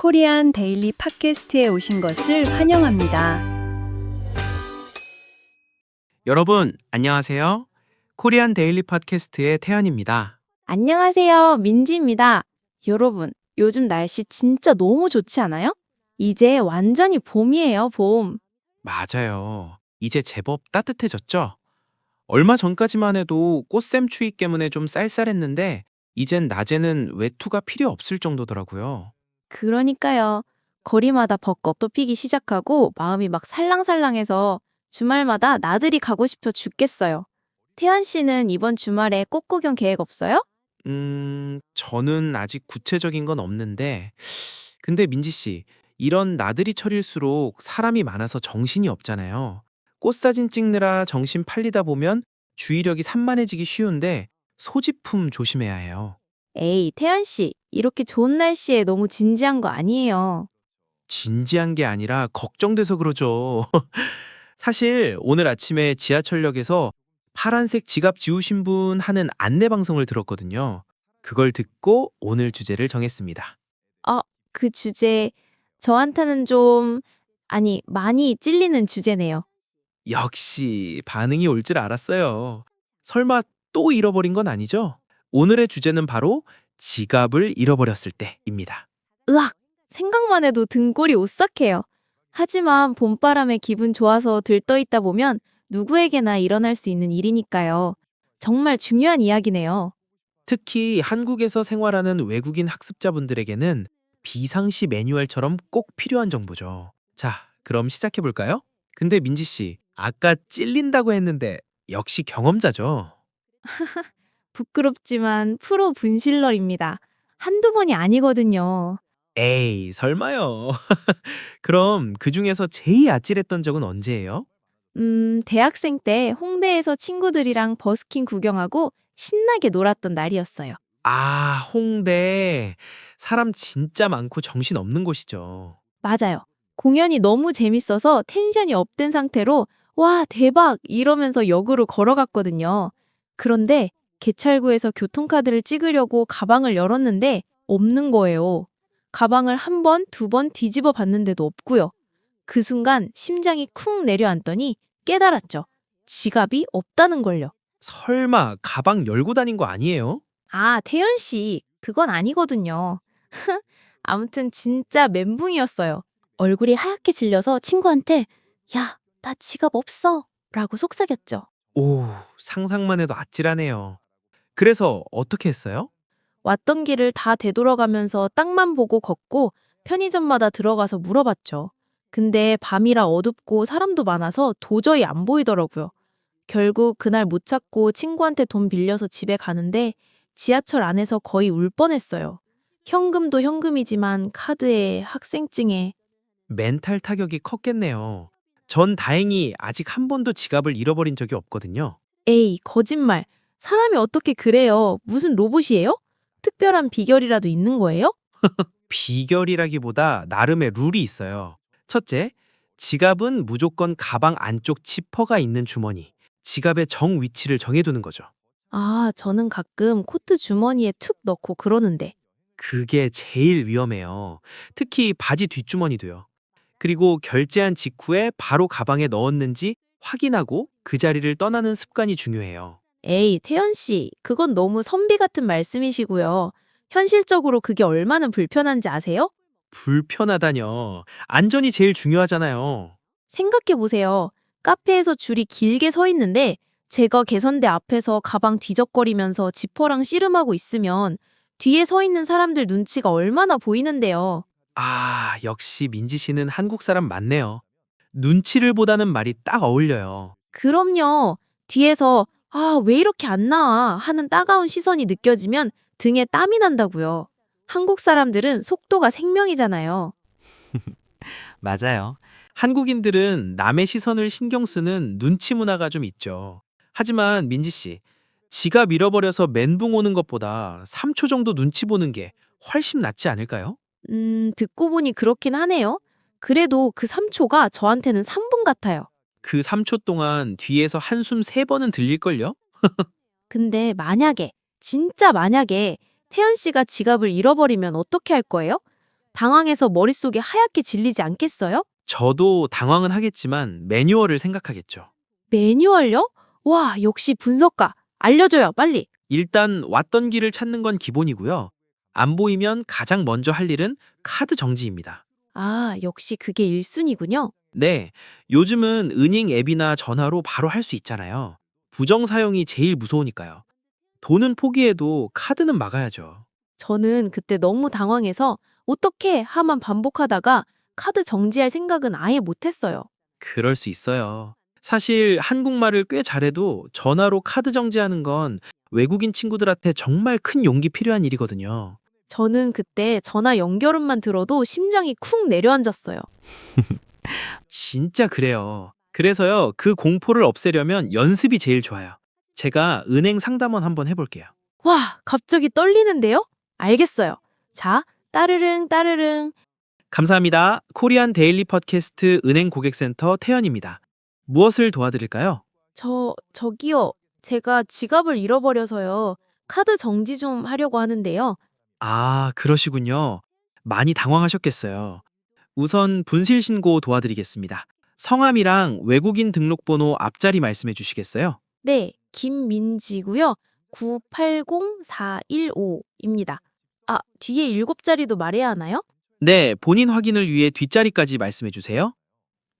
코리안 데일리 팟캐스트에 오신 것을 환영합니다. 여러분, 안녕하세요. 코리안 데일리 팟캐스트의 태연입니다. 안녕하세요. 민지입니다. 여러분, 요즘 날씨 진짜 너무 좋지 않아요? 이제 완전히 봄이에요, 봄. 맞아요. 이제 제법 따뜻해졌죠? 얼마 전까지만 해도 꽃샘 추위 때문에 좀 쌀쌀했는데, 이젠 낮에는 외투가 필요 없을 정도더라고요. 그러니까요. 거리마다 벚꽃도 피기 시작하고 마음이 막 살랑살랑해서 주말마다 나들이 가고 싶어 죽겠어요. 태연 씨는 이번 주말에 꽃 구경 계획 없어요? 저는 아직 구체적인 건 없는데, 근데 민지 씨, 이런 나들이 철일수록 사람이 많아서 정신이 없잖아요. 꽃사진 찍느라 정신 팔리다 보면 주의력이 산만해지기 쉬운데 소지품 조심해야 해요. 에이, 태연 씨, 이렇게 좋은 날씨에 너무 진지한 거 아니에요. 진지한 게 아니라 걱정돼서 그러죠. 사실 오늘 아침에 지하철역에서 파란색 지갑 지우신 분 하는 안내 방송을 들었거든요. 그걸 듣고 오늘 주제를 정했습니다. 그 주제, 저한테는 좀, 아니, 많이 찔리는 주제네요. 역시 반응이 올 줄 알았어요. 설마 또 잃어버린 건 아니죠? 오늘의 주제는 바로 지갑을 잃어버렸을 때입니다. 으악! 생각만 해도 등골이 오싹해요. 하지만 봄바람에 기분 좋아서 들떠있다 보면 누구에게나 일어날 수 있는 일이니까요. 정말 중요한 이야기네요. 특히 한국에서 생활하는 외국인 학습자분들에게는 비상시 매뉴얼처럼 꼭 필요한 정보죠. 자, 그럼 시작해 볼까요? 근데 민지 씨, 아까 찔린다고 했는데 역시 경험자죠. 부끄럽지만 프로 분실러입니다. 한두 번이 아니거든요. 에이, 설마요. 그럼 그 중에서 제일 아찔했던 적은 언제예요? 대학생 때 홍대에서 친구들이랑 버스킹 구경하고 신나게 놀았던 날이었어요. 아, 홍대. 사람 진짜 많고 정신 없는 곳이죠. 맞아요. 공연이 너무 재밌어서 텐션이 업된 상태로 와, 대박! 이러면서 역으로 걸어갔거든요. 그런데 개찰구에서 교통카드를 찍으려고 가방을 열었는데 없는 거예요. 가방을 한 번, 두 번 뒤집어 봤는데도 없고요. 그 순간 심장이 쿵 내려앉더니 깨달았죠. 지갑이 없다는 걸요. 설마 가방 열고 다닌 거 아니에요? 아, 태연 씨, 그건 아니거든요. 아무튼 진짜 멘붕이었어요. 얼굴이 하얗게 질려서 친구한테 야, 나 지갑 없어 라고 속삭였죠. 오, 상상만 해도 아찔하네요. 그래서 어떻게 했어요? 왔던 길을 다 되돌아가면서 땅만 보고 걷고 편의점마다 들어가서 물어봤죠. 근데 밤이라 어둡고 사람도 많아서 도저히 안 보이더라고요. 결국 그날 못 찾고 친구한테 돈 빌려서 집에 가는데 지하철 안에서 거의 울 뻔했어요. 현금도 현금이지만 카드에 학생증에 멘탈 타격이 컸겠네요. 전 다행히 아직 한 번도 지갑을 잃어버린 적이 없거든요. 에이, 거짓말. 사람이 어떻게 그래요? 무슨 로봇이에요? 특별한 비결이라도 있는 거예요? 비결이라기보다 나름의 룰이 있어요. 첫째, 지갑은 무조건 가방 안쪽 지퍼가 있는 주머니, 지갑의 정 위치를 정해두는 거죠. 아, 저는 가끔 코트 주머니에 툭 넣고 그러는데. 그게 제일 위험해요. 특히 바지 뒷주머니도요. 그리고 결제한 직후에 바로 가방에 넣었는지 확인하고 그 자리를 떠나는 습관이 중요해요. 에이, 태연 씨, 그건 너무 선비 같은 말씀이시고요. 현실적으로 그게 얼마나 불편한지 아세요? 불편하다뇨. 안전이 제일 중요하잖아요. 생각해 보세요. 카페에서 줄이 길게 서 있는데 제가 개선대 앞에서 가방 뒤적거리면서 지퍼랑 씨름하고 있으면 뒤에 서 있는 사람들 눈치가 얼마나 보이는데요. 아, 역시 민지 씨는 한국 사람 맞네요. 눈치를 보다는 말이 딱 어울려요. 그럼요. 뒤에서 아, 왜 이렇게 안 나와 하는 따가운 시선이 느껴지면 등에 땀이 난다고요. 한국 사람들은 속도가 생명이잖아요. 맞아요. 한국인들은 남의 시선을 신경 쓰는 눈치 문화가 좀 있죠. 하지만 민지 씨, 지갑 잃어버려서 멘붕 오는 것보다 3초 정도 눈치 보는 게 훨씬 낫지 않을까요? 듣고 보니 그렇긴 하네요. 그래도 그 3초가 저한테는 3분 같아요. 그 3초 동안 뒤에서 한숨 3번은 들릴걸요? 근데 만약에, 진짜 만약에 태연 씨가 지갑을 잃어버리면 어떻게 할 거예요? 당황해서 머릿속이 하얗게 질리지 않겠어요? 저도 당황은 하겠지만 매뉴얼을 생각하겠죠. 매뉴얼요? 와, 역시 분석가. 알려줘요, 빨리. 일단 왔던 길을 찾는 건 기본이고요. 안 보이면 가장 먼저 할 일은 카드 정지입니다. 아, 역시 그게 1순위군요. 네, 요즘은 은행 앱이나 전화로 바로 할 수 있잖아요. 부정 사용이 제일 무서우니까요. 돈은 포기해도 카드는 막아야죠. 저는 그때 너무 당황해서 어떻게 하만 반복하다가 카드 정지할 생각은 아예 못했어요. 그럴 수 있어요. 사실 한국말을 꽤 잘해도 전화로 카드 정지하는 건 외국인 친구들한테 정말 큰 용기 필요한 일이거든요. 저는 그때 전화 연결음만 들어도 심장이 쿵 내려앉았어요. 진짜 그래요. 그래서요, 그 공포를 없애려면 연습이 제일 좋아요. 제가 은행 상담원 한번 해볼게요. 와, 갑자기 떨리는데요? 알겠어요. 자, 따르릉 따르릉. 감사합니다. 코리안 데일리 팟캐스트 은행 고객센터 태연입니다. 무엇을 도와드릴까요? 저기요. 제가 지갑을 잃어버려서요. 카드 정지 좀 하려고 하는데요. 아, 그러시군요. 많이 당황하셨겠어요. 우선 분실 신고 도와드리겠습니다. 성함이랑 외국인 등록번호 앞자리 말씀해 주시겠어요? 네, 김민지고요. 980415입니다. 아, 뒤에 7자리도 말해야 하나요? 네, 본인 확인을 위해 뒷자리까지 말씀해 주세요.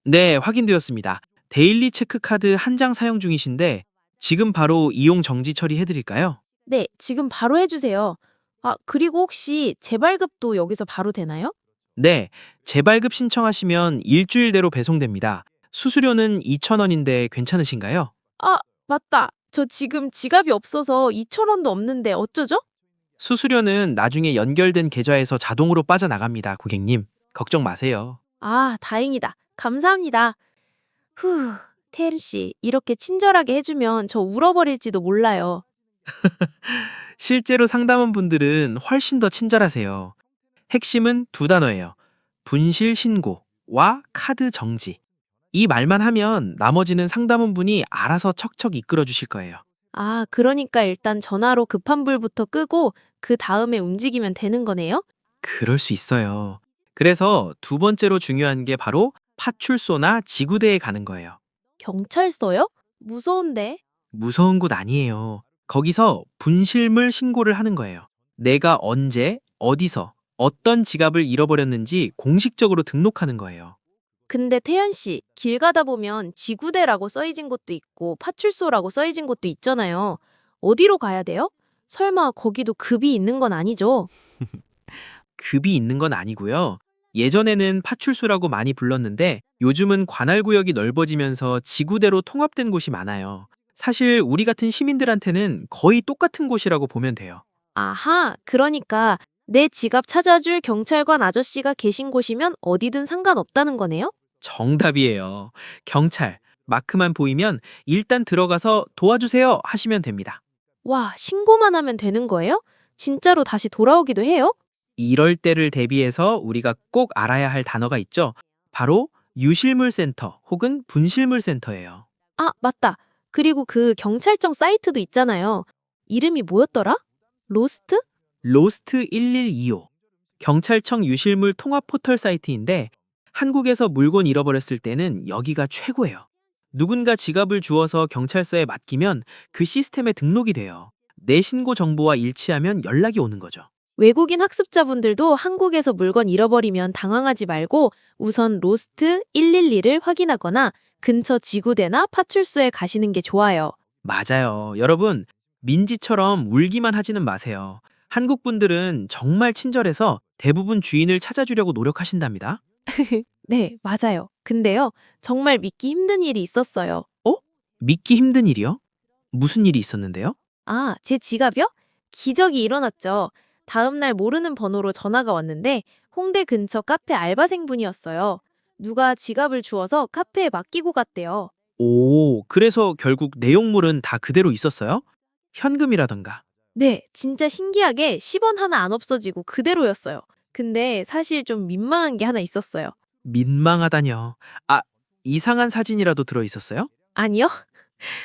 네, 확인되었습니다. 데일리 체크카드 한 장 사용 중이신데 지금 바로 이용 정지 처리해 드릴까요? 네, 지금 바로 해주세요. 아, 그리고 혹시 재발급도 여기서 바로 되나요? 네, 재발급 신청하시면 일주일내로 배송됩니다. 수수료는 2,000원인데 괜찮으신가요? 아, 맞다. 저 지금 지갑이 없어서 2,000원도 없는데 어쩌죠? 수수료는 나중에 연결된 계좌에서 자동으로 빠져나갑니다, 고객님. 걱정 마세요. 아, 다행이다. 감사합니다. 후, 태은 씨, 이렇게 친절하게 해주면 저 울어버릴지도 몰라요. 실제로 상담원 분들은 훨씬 더 친절하세요. 핵심은 두 단어예요. 분실 신고와 카드 정지. 이 말만 하면 나머지는 상담원 분이 알아서 척척 이끌어 주실 거예요. 아, 그러니까 일단 전화로 급한 불부터 끄고 그 다음에 움직이면 되는 거네요? 그럴 수 있어요. 그래서 두 번째로 중요한 게 바로 파출소나 지구대에 가는 거예요. 경찰서요? 무서운데. 무서운 곳 아니에요. 거기서 분실물 신고를 하는 거예요. 내가 언제, 어디서, 어떤 지갑을 잃어버렸는지 공식적으로 등록하는 거예요. 근데 태연 씨, 길 가다 보면 지구대라고 써있는 곳도 있고 파출소라고 써있는 곳도 있잖아요. 어디로 가야 돼요? 설마 거기도 급이 있는 건 아니죠? 급이 있는 건 아니고요. 예전에는 파출소라고 많이 불렀는데 요즘은 관할구역이 넓어지면서 지구대로 통합된 곳이 많아요. 사실 우리 같은 시민들한테는 거의 똑같은 곳이라고 보면 돼요. 아하, 그러니까 내 지갑 찾아줄 경찰관 아저씨가 계신 곳이면 어디든 상관없다는 거네요? 정답이에요. 경찰. 마크만 보이면 일단 들어가서 도와주세요 하시면 됩니다. 와, 신고만 하면 되는 거예요? 진짜로 다시 돌아오기도 해요? 이럴 때를 대비해서 우리가 꼭 알아야 할 단어가 있죠. 바로 유실물센터 혹은 분실물센터예요. 아, 맞다. 그리고 그 경찰청 사이트도 있잖아요. 이름이 뭐였더라? 로스트? 로스트 1125. 경찰청 유실물 통합 포털 사이트인데 한국에서 물건 잃어버렸을 때는 여기가 최고예요. 누군가 지갑을 주워서 경찰서에 맡기면 그 시스템에 등록이 돼요. 내 신고 정보와 일치하면 연락이 오는 거죠. 외국인 학습자분들도 한국에서 물건 잃어버리면 당황하지 말고 우선 로스트 112를 확인하거나 근처 지구대나 파출소에 가시는 게 좋아요. 맞아요. 여러분, 민지처럼 울기만 하지는 마세요. 한국 분들은 정말 친절해서 대부분 주인을 찾아주려고 노력하신답니다. 네, 맞아요. 근데요, 정말 믿기 힘든 일이 있었어요. 어? 믿기 힘든 일이요? 무슨 일이 있었는데요? 아, 제 지갑이요? 기적이 일어났죠. 다음날 모르는 번호로 전화가 왔는데 홍대 근처 카페 알바생분이었어요. 누가 지갑을 주워서 카페에 맡기고 갔대요. 오, 그래서 결국 내용물은 다 그대로 있었어요? 현금이라던가. 네, 진짜 신기하게 10원 하나 안 없어지고 그대로였어요. 근데 사실 좀 민망한 게 하나 있었어요. 민망하다뇨. 아, 이상한 사진이라도 들어 있었어요? 아니요?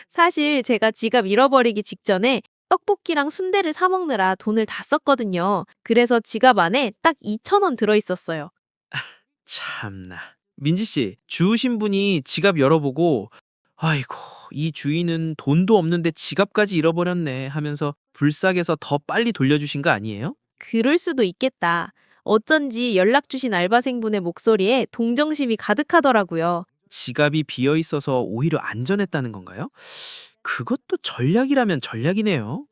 사실 제가 지갑 잃어버리기 직전에 떡볶이랑 순대를 사 먹느라 돈을 다 썼거든요. 그래서 지갑 안에 딱 2,000원 들어있었어요. 참나. 민지 씨, 주우신 분이 지갑 열어보고 아이고, 이 주인은 돈도 없는데 지갑까지 잃어버렸네 하면서 불쌍해서 더 빨리 돌려주신 거 아니에요? 그럴 수도 있겠다. 어쩐지 연락 주신 알바생분의 목소리에 동정심이 가득하더라고요. 지갑이 비어 있어서 오히려 안전했다는 건가요? 그것도 전략이라면 전략이네요.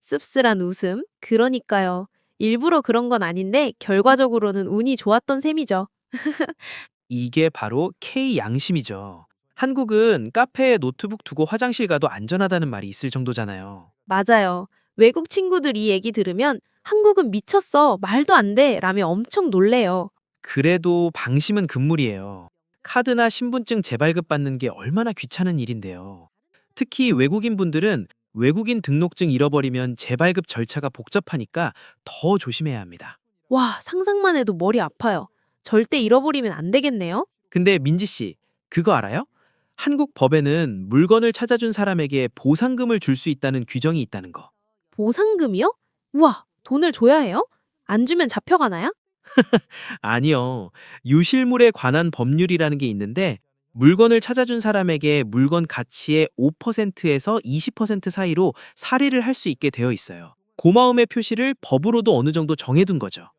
씁쓸한 웃음. 그러니까요. 일부러 그런 건 아닌데 결과적으로는 운이 좋았던 셈이죠. 이게 바로 K 양심이죠. 한국은 카페에 노트북 두고 화장실 가도 안전하다는 말이 있을 정도잖아요. 맞아요. 외국 친구들 이 얘기 들으면 한국은 미쳤어. 말도 안 돼. 라며 엄청 놀래요. 그래도 방심은 금물이에요. 카드나 신분증 재발급 받는 게 얼마나 귀찮은 일인데요. 특히 외국인 분들은 외국인 등록증 잃어버리면 재발급 절차가 복잡하니까 더 조심해야 합니다. 와, 상상만 해도 머리 아파요. 절대 잃어버리면 안 되겠네요. 근데 민지 씨, 그거 알아요? 한국 법에는 물건을 찾아준 사람에게 보상금을 줄 수 있다는 규정이 있다는 거. 보상금이요? 우와, 돈을 줘야 해요? 안 주면 잡혀가나요? 아니요. 유실물에 관한 법률이라는 게 있는데 물건을 찾아준 사람에게 물건 가치의 5%에서 20% 사이로 살해를 할 수 있게 되어 있어요. 고마움의 표시를 법으로도 어느 정도 정해둔 거죠.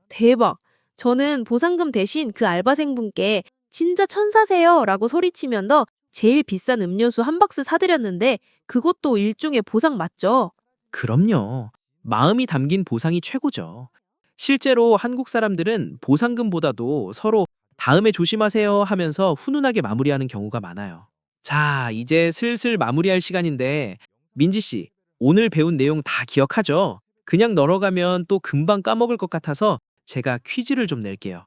대박. 저는 보상금 대신 그 알바생분께 진짜 천사세요 라고 소리치면서 제일 비싼 음료수 한 박스 사드렸는데 그것도 일종의 보상 맞죠? 그럼요. 마음이 담긴 보상이 최고죠. 실제로 한국 사람들은 보상금보다도 서로 다음에 조심하세요 하면서 훈훈하게 마무리하는 경우가 많아요. 자, 이제 슬슬 마무리할 시간인데, 민지 씨, 오늘 배운 내용 다 기억하죠? 그냥 널어가면 또 금방 까먹을 것 같아서 제가 퀴즈를 좀 낼게요.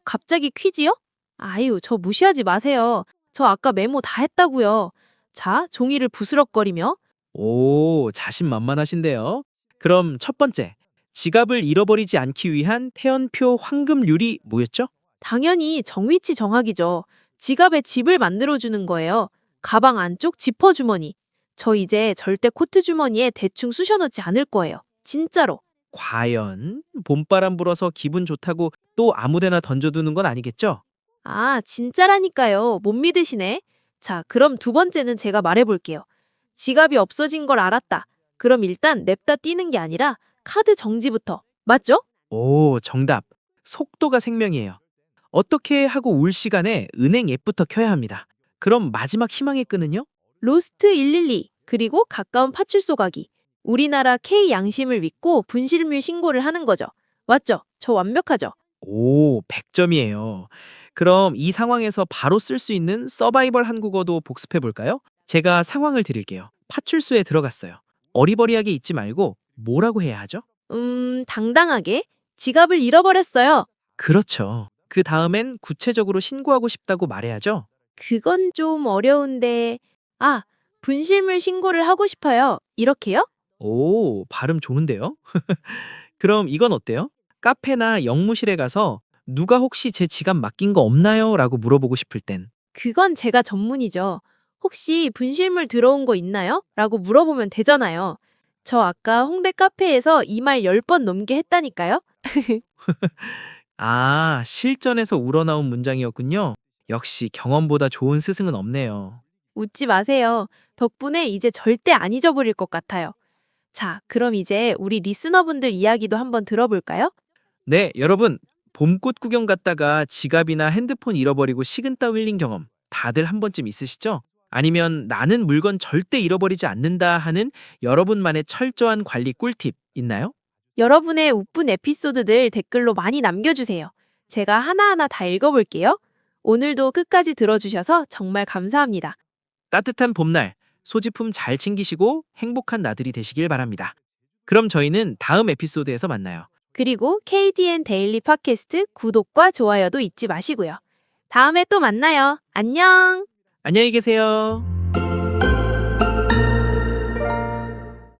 갑자기 퀴즈요? 아유, 저 무시하지 마세요. 저 아까 메모 다 했다고요. 자, 종이를 부스럭거리며 오, 자신만만하신데요. 그럼 첫 번째, 지갑을 잃어버리지 않기 위한 태연표 황금률이 뭐였죠? 당연히 정위치 정학이죠. 지갑에 집을 만들어주는 거예요. 가방 안쪽 지퍼 주머니. 저 이제 절대 코트 주머니에 대충 쑤셔넣지 않을 거예요. 진짜로. 과연 봄바람 불어서 기분 좋다고 또 아무데나 던져두는 건 아니겠죠? 아, 진짜라니까요. 못 믿으시네. 자, 그럼 두 번째는 제가 말해볼게요. 지갑이 없어진 걸 알았다. 그럼 일단 냅다 뛰는 게 아니라 카드 정지부터. 맞죠? 오, 정답. 속도가 생명이에요. 어떻게 하고 울 시간에 은행 앱부터 켜야 합니다. 그럼 마지막 희망의 끈은요? 로스트 112, 그리고 가까운 파출소 가기. 우리나라 K 양심을 믿고 분실물 신고를 하는 거죠. 맞죠? 저 완벽하죠? 오, 100점이에요. 그럼 이 상황에서 바로 쓸 수 있는 서바이벌 한국어도 복습해 볼까요? 제가 상황을 드릴게요. 파출소에 들어갔어요. 어리버리하게 있지 말고 뭐라고 해야 하죠? 당당하게 지갑을 잃어버렸어요. 그렇죠. 그 다음엔 구체적으로 신고하고 싶다고 말해야죠. 그건 좀 어려운데. 아, 분실물 신고를 하고 싶어요. 이렇게요? 오, 발음 좋은데요? 그럼 이건 어때요? 카페나 영무실에 가서 누가 혹시 제 지갑 맡긴 거 없나요? 라고 물어보고 싶을 땐. 그건 제가 전문이죠. 혹시 분실물 들어온 거 있나요? 라고 물어보면 되잖아요. 저 아까 홍대 카페에서 이 말 10번 넘게 했다니까요. 아, 실전에서 우러나온 문장이었군요. 역시 경험보다 좋은 스승은 없네요. 웃지 마세요. 덕분에 이제 절대 안 잊어버릴 것 같아요. 자, 그럼 이제 우리 리스너분들 이야기도 한번 들어볼까요? 네, 여러분. 봄꽃 구경 갔다가 지갑이나 핸드폰 잃어버리고 식은땀 흘린 경험 다들 한 번쯤 있으시죠? 아니면 나는 물건 절대 잃어버리지 않는다 하는 여러분만의 철저한 관리 꿀팁 있나요? 여러분의 우픈 에피소드들 댓글로 많이 남겨주세요. 제가 하나하나 다 읽어볼게요. 오늘도 끝까지 들어주셔서 정말 감사합니다. 따뜻한 봄날, 소지품 잘 챙기시고 행복한 나들이 되시길 바랍니다. 그럼 저희는 다음 에피소드에서 만나요. 그리고 KDN 데일리 팟캐스트 구독과 좋아요도 잊지 마시고요. 다음에 또 만나요. 안녕! 안녕히 계세요.